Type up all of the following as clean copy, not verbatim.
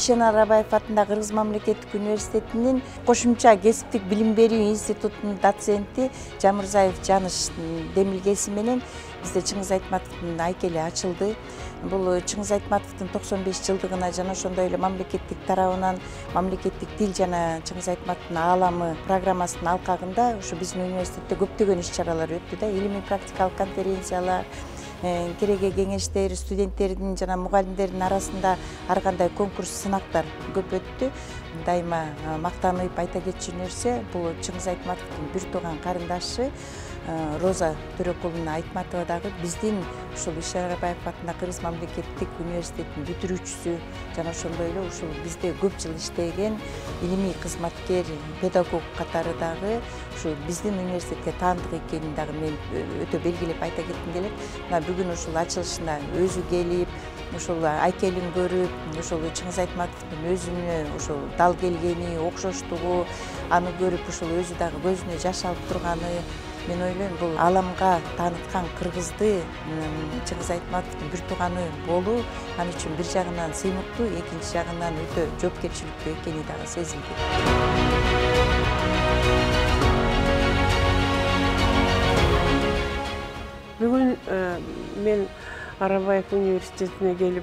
Ишен Арабаев атындагы Кыргыз мамлекеттик университетинин кошумча кесиптик билим берүү институтунун доценти Жамырзаев Жаныш демилгеси менен бизде Чыңгыз Айтматовдун айкели ачылды. Бул Чыңгыз Айтматовдун 95 жылдыгына жана ошондой эле мамлекеттик тарабынан мамлекеттик тил жана Чыңгыз Айтматовдун ааламы программасынын алкагында ушу биздин университетте көптөгөн иш-чаралар өттү да, илимий практикалык конференциялар, кереге кеңештер, студенттердин жана мугалимдердин арасында ар кандай конкурс, сынактар көп өттү. Дайыма мактанып айта кетчү нерсе, бул Чыңгыз Айтматовдун бир тууган карындашы Роза Төрөкуловна Айтматова дагы биздин ушул Ишен Арабаев атындагы Кыргыз мамлекеттик университетинин бүтүрүүчүсү жана ошондой эле ушул бизде көп жыл иштеген илимий кызматкер, педагог катары дагы ушул биздин университетке таандык экенин дагы мен өтө белгилеп айта кетким келет. Мына бүгүн ушул ачылышына өзү келип, ушул айкелин көрүп, ушул Чыңгыз Айтматовдун өзүнө ушул дал келгени, окшоштугу, аны көрүп ушул өзү дагы көзүнө жаш алып турганы, мен ойлойм, бул ааламга тааныткан кыргызды Чыңгыз Айтматовдун бир тууганы болуу аны үчүн бир жагынан сыймыктуу, экинчи жагынан өтө жоопкерчиликтүү экени дагы сезилди. Бүгүн мен Арабаев университетине келип,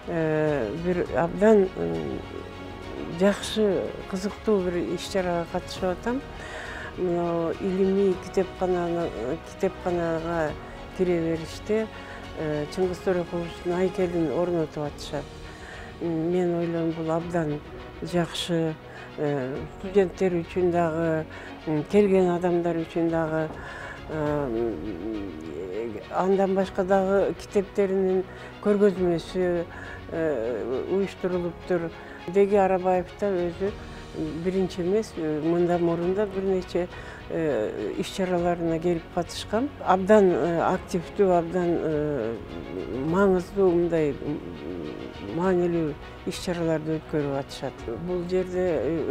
бир абдан жакшы, кызыктуу бир иш-чарага катышып атам. Илимий китепканага кире бериште Чыңгыз Төрөкуловдун айкелин орнотуп атышат. Мен ойлойм, бул абдан жакшы, студенттер үчүн дагы, келген адамдар үчүн дагы, андан башка дагы китептеринин көргөзмөсү уюштурулуптур. Деги Арабаев да өзү биринчи эмес, мындан мурун да бир нече иш-чараларына келип катышкан. Абдан активдүү, абдан маңыздуу, мындай маанилүү иш-чараларды өткөрүп атышат. Бул жерде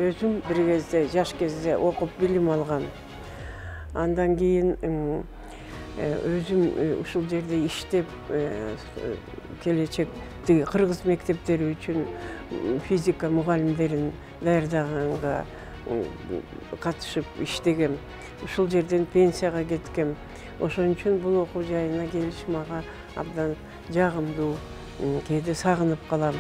өзүм бир кезде, жаш кезде окуп билим алгам. Андан кийин өзүм ушул жерде иштеп, келечектеги кыргыз мектептери үчүн физика мугалимдерин даярдаганга катышып иштегем. Ушул жерден пенсияга кеткем. Ошон үчүн бул окуу жайына келиш мага абдан жагымдуу, кээде сагынып калам.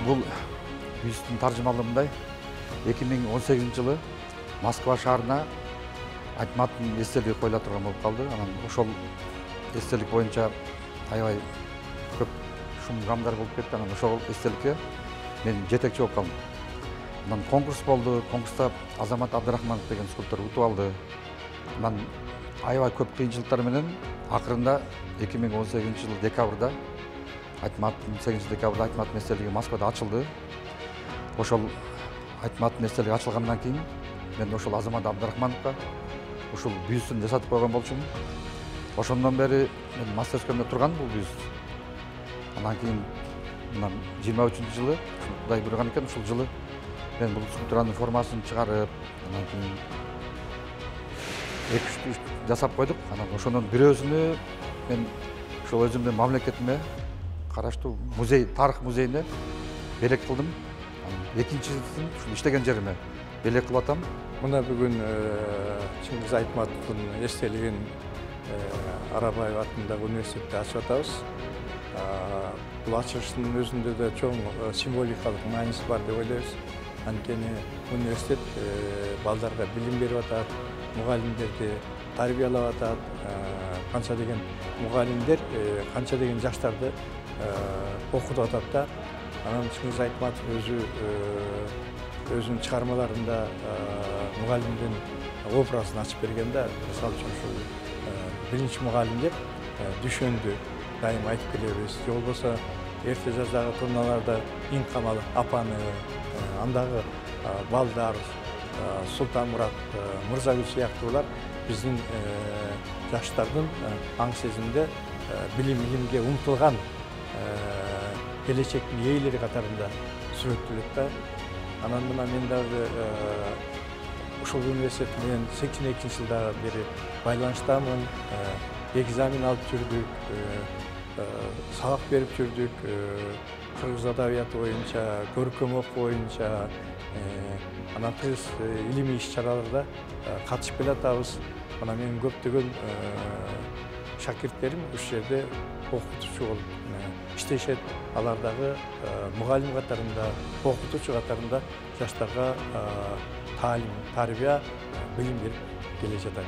Бұл бюсттің таржымалымындай 2018 жылы Москва шаарына Айтматовдун эстелиги коюла турган болуп калды. Анан ошол эстелик боюнча аябай көп шум гамдар болуп кетти. Анан ошол эстеликке мен жетекчи болуп калдым. Анан конкурс болду. Конкурста Азамат Абдрахманов деген скульптор утуп алды. Анан аябай көп кыйынчылыктар менен акырында 2018 жылы декабрда 8 декабрда Айтматовдун эстелиги Москвада ачылды. Ошол Айтматовдун эстелиги ачылгандан кийин мен ошол Азамат Абдрахмановго ушул бюстун жасатып койгон болчумун. Ошондон бери мен мастерскойдо турган бул бюст. Андан кийин мына 23 жылы Кудай буйруган экен, ушул жылы мен бул скульптуранын формасын чыгарып, андан кийин 2-3 жасап койдук. Анан ошонун бирөөсүнү мен ошол өзүмдүн мамлекетиме караштуу музей, тарых музейине белек кылдым. Экинчисин ушул иштеген жериме белек кылып атам. Мына бүгүн Чыңгыз Айтматовдун эстелигин Арабаев атындагы университетте ачып атабыз. Бұл ачылыштын өзүндө да чоң символикалык мааниси бар деп ойлойбуз. Анткени университет балдарга билим берип атат, мугалимдерди тарбиялап атат, канча деген мугалимдер, канча деген жаштарды окутуп атат да. Анан Чыңгыз Айтматов өзүнүн чыгармаларында мугалимдин образын ачып берген да. Мисалы үчүн ушул биринчи мугалим деп Дүшөндү дайым айтып келебиз. Же болбосо эрте жаздагы турналарда Иң Камал апаны, андагы балдар, Султанмурат, Мырзагүл сыяктуулар биздин жаштардын аң сезимде билим-илимге умтулган келечектин ээлери катарында сүрөттөлөт да. Анан мына мен дагы ушул университет менен 82-жылдан бери байланыштамын. Экзамен алып жүрдүк, сабак берип жүрдүк, кыргыз адабияты боюнча, көркөм окуу боюнча, анан тыгыз илимий иш-чараларда катышып келатабыз. Мына менин көптөгөн шакирттерим ушул жерде окутуучу болуп иштешет. Алар дагы мугалим катарында, окутуучу катарында жаштарга таалим, тарбия, билим берип келе жатат.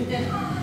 Yeah.